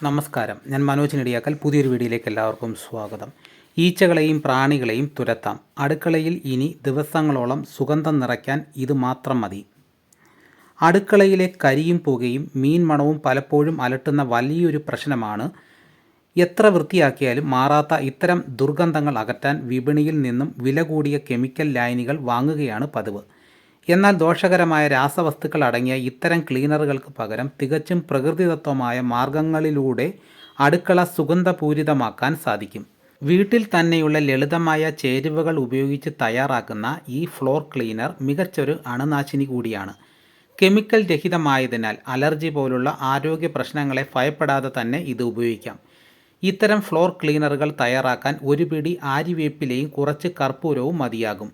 നമസ്കാരം, ഞാൻ മനോജ് നെടിയാക്കൽ. പുതിയൊരു വീഡിയോയിലേക്ക് എല്ലാവർക്കും സ്വാഗതം. ഈച്ചകളെയും പ്രാണികളെയും തുരത്താം. അടുക്കളയിൽ ഇനി ദിവസങ്ങളോളം സുഗന്ധം നിറയ്ക്കാൻ ഇത് മാത്രം മതി. അടുക്കളയിലെ കരിയും പുകയും മീൻ മണവും പലപ്പോഴും അലട്ടുന്ന വലിയൊരു പ്രശ്നമാണ്. എത്ര വൃത്തിയാക്കിയാലും മാറാത്ത ഇത്തരം ദുർഗന്ധങ്ങൾ അകറ്റാൻ വിപണിയിൽ നിന്നും വില കൂടിയ കെമിക്കൽ ലായനികൾ വാങ്ങുകയാണ് പതിവ്. എന്നാൽ ദോഷകരമായ രാസവസ്തുക്കൾ അടങ്ങിയ ഇത്തരം ക്ലീനറുകൾക്ക് പകരം തികച്ചും പ്രകൃതിദത്തമായ മാർഗങ്ങളിലൂടെ അടുക്കള സുഗന്ധപൂരിതമാക്കാൻ സാധിക്കും. വീട്ടിൽ തന്നെയുള്ള ലളിതമായ ചേരുവകൾ ഉപയോഗിച്ച് തയ്യാറാക്കുന്ന ഈ ഫ്ലോർ ക്ലീനർ മികച്ചൊരു അണുനാശിനി കൂടിയാണ്. കെമിക്കൽ രഹിതമായതിനാൽ അലർജി പോലുള്ള ആരോഗ്യ പ്രശ്നങ്ങളെ ഭയപ്പെടാതെ തന്നെ ഇത് ഉപയോഗിക്കാം. ഇത്തരം ഫ്ലോർ ക്ലീനറുകൾ തയ്യാറാക്കാൻ ഒരു പിടി ആര്യവേപ്പിലയും കുറച്ച് കർപ്പൂരവും മതിയാകും.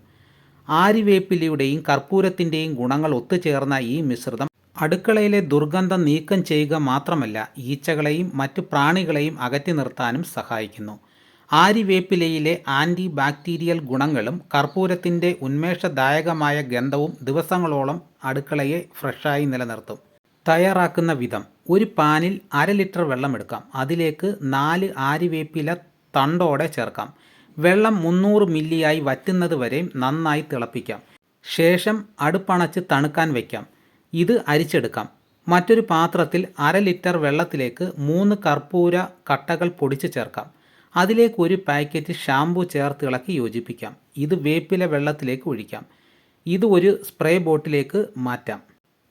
ആര്യവേപ്പിലയുടെയും കർപ്പൂരത്തിൻ്റെയും ഗുണങ്ങൾ ഒത്തുചേർന്ന ഈ മിശ്രിതം അടുക്കളയിലെ ദുർഗന്ധം നീക്കം ചെയ്യുക മാത്രമല്ല, ഈച്ചകളെയും മറ്റു പ്രാണികളെയും അകറ്റി നിർത്താനും സഹായിക്കുന്നു. ആര്യവേപ്പിലയിലെ ആൻറ്റി ബാക്ടീരിയൽ ഗുണങ്ങളും കർപ്പൂരത്തിൻ്റെ ഉന്മേഷദായകമായ ഗന്ധവും ദിവസങ്ങളോളം അടുക്കളയെ ഫ്രഷായി നിലനിർത്തും. തയ്യാറാക്കുന്ന വിധം: ഒരു പാനിൽ 1/2 ലിറ്റർ വെള്ളമെടുക്കാം. അതിലേക്ക് 4 ആര്യവേപ്പില തണ്ടോടെ ചേർക്കാം. വെള്ളം 300 മില്ലിയായി വറ്റുന്നത് വരെ നന്നായി തിളപ്പിക്കാം. ശേഷം അടുപ്പണച്ച് തണുക്കാൻ വയ്ക്കാം. ഇത് അരിച്ചെടുക്കാം. മറ്റൊരു പാത്രത്തിൽ 1/2 ലിറ്റർ വെള്ളത്തിലേക്ക് 3 കർപ്പൂര കട്ടകൾ പൊടിച്ച് ചേർക്കാം. അതിലേക്ക് ഒരു പാക്കറ്റ് ഷാമ്പു ചേർത്ത് ഇളക്കി യോജിപ്പിക്കാം. ഇത് വേപ്പില വെള്ളത്തിലേക്ക് ഒഴിക്കാം. ഇത് ഒരു സ്പ്രേ ബോട്ടിലേക്ക് മാറ്റാം.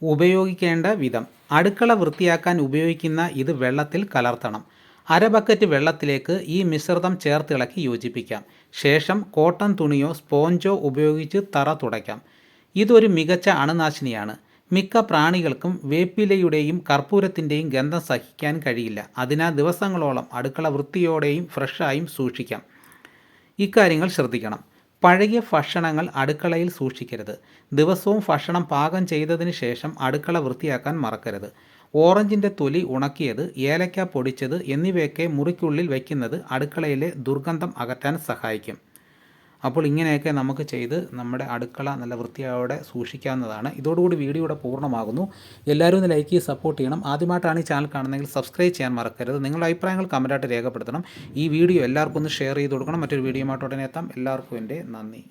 ഉപയോഗിക്കേണ്ട വിധം: അടുക്കള വൃത്തിയാക്കാൻ ഉപയോഗിക്കുന്ന ഇത് വെള്ളത്തിൽ കലർത്തണം. 1/2 ബക്കറ്റ് വെള്ളത്തിലേക്ക് ഈ മിശ്രിതം ചേർത്തിളക്കി യോജിപ്പിക്കാം. ശേഷം കോട്ടൺ തുണിയോ സ്പോഞ്ചോ ഉപയോഗിച്ച് തറ തുടയ്ക്കാം. ഇതൊരു മികച്ച അണുനാശിനിയാണ്. മിക്ക പ്രാണികൾക്കും വേപ്പിലയുടെയും കർപ്പൂരത്തിൻ്റെയും ഗന്ധം സഹിക്കാൻ കഴിയില്ല. അതിനാൽ ദിവസങ്ങളോളം അടുക്കള വൃത്തിയോടെയും ഫ്രഷായും സൂക്ഷിക്കാം. ഇക്കാര്യങ്ങൾ ശ്രദ്ധിക്കണം. പഴകിയ ഭക്ഷണങ്ങൾ അടുക്കളയിൽ സൂക്ഷിക്കരുത്. ദിവസവും ഭക്ഷണം പാകം ചെയ്തതിന് ശേഷം അടുക്കള വൃത്തിയാക്കാൻ മറക്കരുത്. ഓറഞ്ചിൻ്റെ തൊലി ഉണക്കിയത്, ഏലക്ക പൊടിച്ചത് എന്നിവയൊക്കെ മുറിക്കുള്ളിൽ വയ്ക്കുന്നത് അടുക്കളയിലെ ദുർഗന്ധം അകറ്റാൻ സഹായിക്കും. അപ്പോൾ ഇങ്ങനെയൊക്കെ നമുക്ക് ചെയ്ത് നമ്മുടെ അടുക്കള നല്ല വൃത്തിയോടെ സൂക്ഷിക്കാവുന്നതാണ്. ഇതോടുകൂടി വീഡിയോ ഇവിടെ പൂർണ്ണമാകുന്നു. എല്ലാവരും ഒന്ന് ലൈക്ക് ചെയ്ത് സപ്പോർട്ട് ചെയ്യണം. ആദ്യമായിട്ടാണ് ഈ ചാനൽ കാണുന്നതെങ്കിൽ സബ്സ്ക്രൈബ് ചെയ്യാൻ മറക്കരുത്. നിങ്ങളുടെ അഭിപ്രായങ്ങൾ കമൻറ്റായിട്ട് രേഖപ്പെടുത്തണം. ഈ വീഡിയോ എല്ലാവർക്കും ഒന്ന് ഷെയർ ചെയ്ത് കൊടുക്കണം. മറ്റൊരു വീഡിയോയുമായിട്ട് ഉടനെ എത്താം. എല്ലാവർക്കും എൻ്റെ നന്ദി.